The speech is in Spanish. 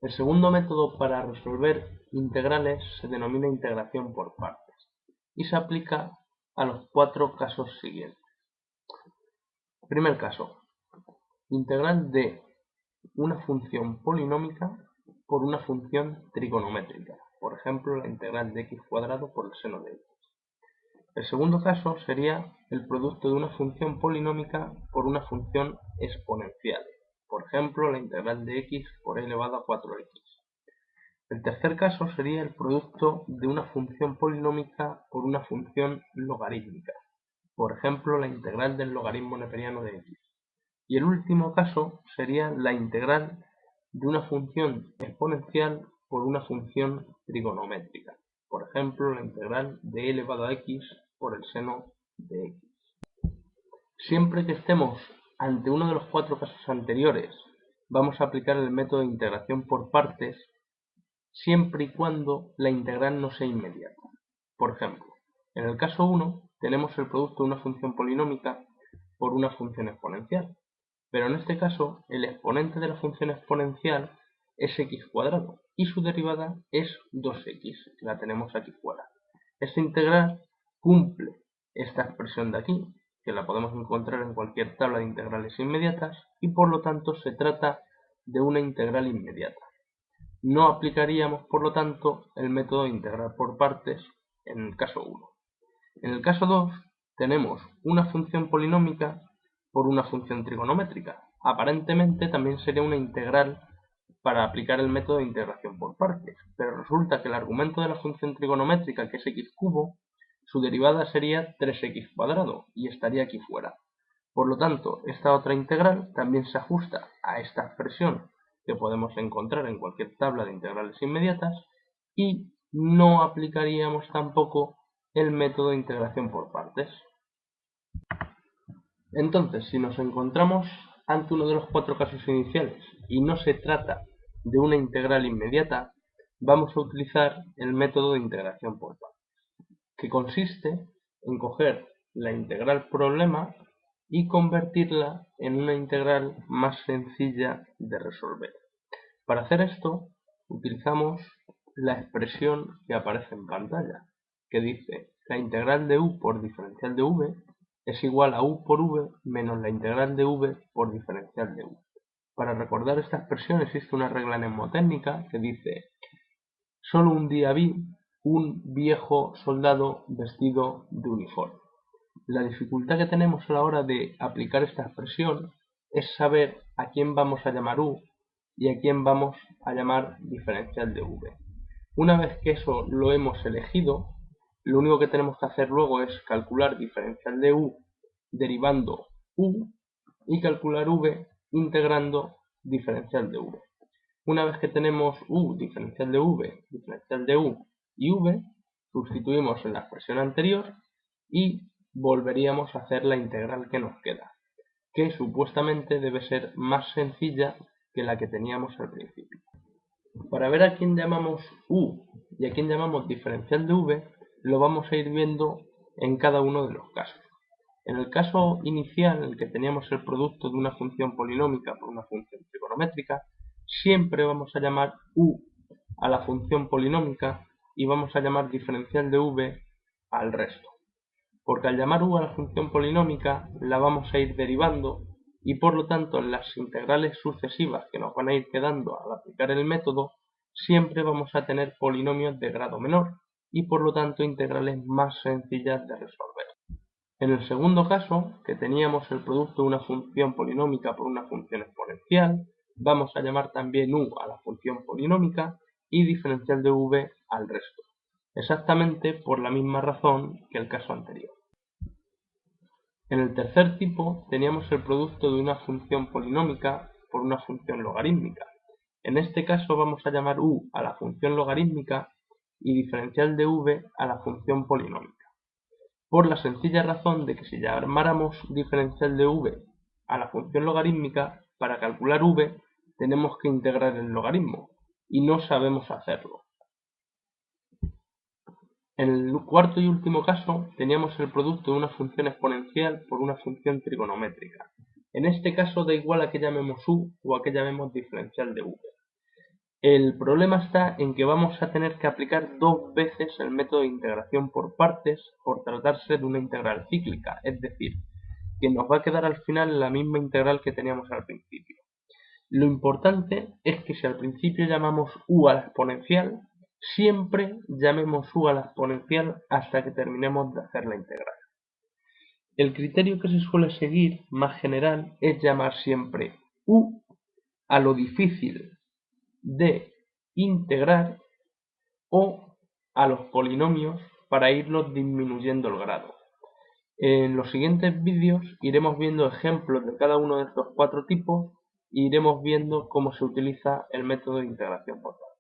El segundo método para resolver integrales se denomina integración por partes y se aplica a los cuatro casos siguientes. Primer caso, integral de una función polinómica por una función trigonométrica, por ejemplo la integral de x cuadrado por el seno de x. El segundo caso sería el producto de una función polinómica por una función exponencial, por ejemplo la integral de x por e elevado a 4x. El tercer caso sería el producto de una función polinómica por una función logarítmica, por ejemplo la integral del logaritmo neperiano de x. Y el último caso sería la integral de una función exponencial por una función trigonométrica, por ejemplo la integral de e elevado a x por el seno de x. Siempre que estemos ante uno de los cuatro casos anteriores, vamos a aplicar el método de integración por partes siempre y cuando la integral no sea inmediata. Por ejemplo, en el caso 1 tenemos el producto de una función polinómica por una función exponencial, pero en este caso el exponente de la función exponencial es x cuadrado y su derivada es 2x, que la tenemos aquí fuera. Esta integral cumple esta expresión de aquí, que la podemos encontrar en cualquier tabla de integrales inmediatas, y por lo tanto se trata de una integral inmediata. No aplicaríamos, por lo tanto, el método de integrar por partes en el caso 1. En el caso 2 tenemos una función polinómica por una función trigonométrica. Aparentemente también sería una integral para aplicar el método de integración por partes, pero resulta que el argumento de la función trigonométrica, que es x cubo, su derivada sería 3x cuadrado y estaría aquí fuera. Por lo tanto, esta otra integral también se ajusta a esta expresión que podemos encontrar en cualquier tabla de integrales inmediatas y no aplicaríamos tampoco el método de integración por partes. Entonces, si nos encontramos ante uno de los cuatro casos iniciales y no se trata de una integral inmediata, vamos a utilizar el método de integración por partes, que consiste en coger la integral problema y convertirla en una integral más sencilla de resolver. Para hacer esto, utilizamos la expresión que aparece en pantalla, que dice la integral de u por diferencial de v es igual a u por v menos la integral de v por diferencial de u. Para recordar esta expresión existe una regla mnemotécnica que dice: solo un día vi un viejo soldado vestido de uniforme. La dificultad que tenemos a la hora de aplicar esta expresión es saber a quién vamos a llamar u y a quién vamos a llamar diferencial de v. Una vez que eso lo hemos elegido, lo único que tenemos que hacer luego es calcular diferencial de u derivando u y calcular v integrando diferencial de v. Una vez que tenemos u, diferencial de v, diferencial de u y v, sustituimos en la expresión anterior y volveríamos a hacer la integral que nos queda, que supuestamente debe ser más sencilla que la que teníamos al principio. Para ver a quién llamamos u y a quién llamamos diferencial de v, lo vamos a ir viendo en cada uno de los casos. En el caso inicial, en el que teníamos el producto de una función polinómica por una función trigonométrica, siempre vamos a llamar u a la función polinómica y vamos a llamar diferencial de v al resto. Porque al llamar u a la función polinómica la vamos a ir derivando y por lo tanto en las integrales sucesivas que nos van a ir quedando al aplicar el método siempre vamos a tener polinomios de grado menor y por lo tanto integrales más sencillas de resolver. En el segundo caso, que teníamos el producto de una función polinómica por una función exponencial, vamos a llamar también u a la función polinómica y diferencial de v al resto, exactamente por la misma razón que el caso anterior. En el tercer tipo teníamos el producto de una función polinómica por una función logarítmica. En este caso vamos a llamar u a la función logarítmica y diferencial de v a la función polinómica, por la sencilla razón de que si llamáramos diferencial de v a la función logarítmica, para calcular v tenemos que integrar el logaritmo y no sabemos hacerlo. En el cuarto y último caso teníamos el producto de una función exponencial por una función trigonométrica. En este caso da igual a que llamemos u o a que llamemos diferencial de v. El problema está en que vamos a tener que aplicar dos veces el método de integración por partes por tratarse de una integral cíclica, es decir, que nos va a quedar al final la misma integral que teníamos al principio. Lo importante es que si al principio llamamos u a la exponencial, siempre llamemos u a la exponencial hasta que terminemos de hacer la integral. El criterio que se suele seguir, más general, es llamar siempre u a lo difícil de integrar o a los polinomios para irlos disminuyendo el grado. En los siguientes vídeos iremos viendo ejemplos de cada uno de estos cuatro tipos e iremos viendo cómo se utiliza el método de integración por partes.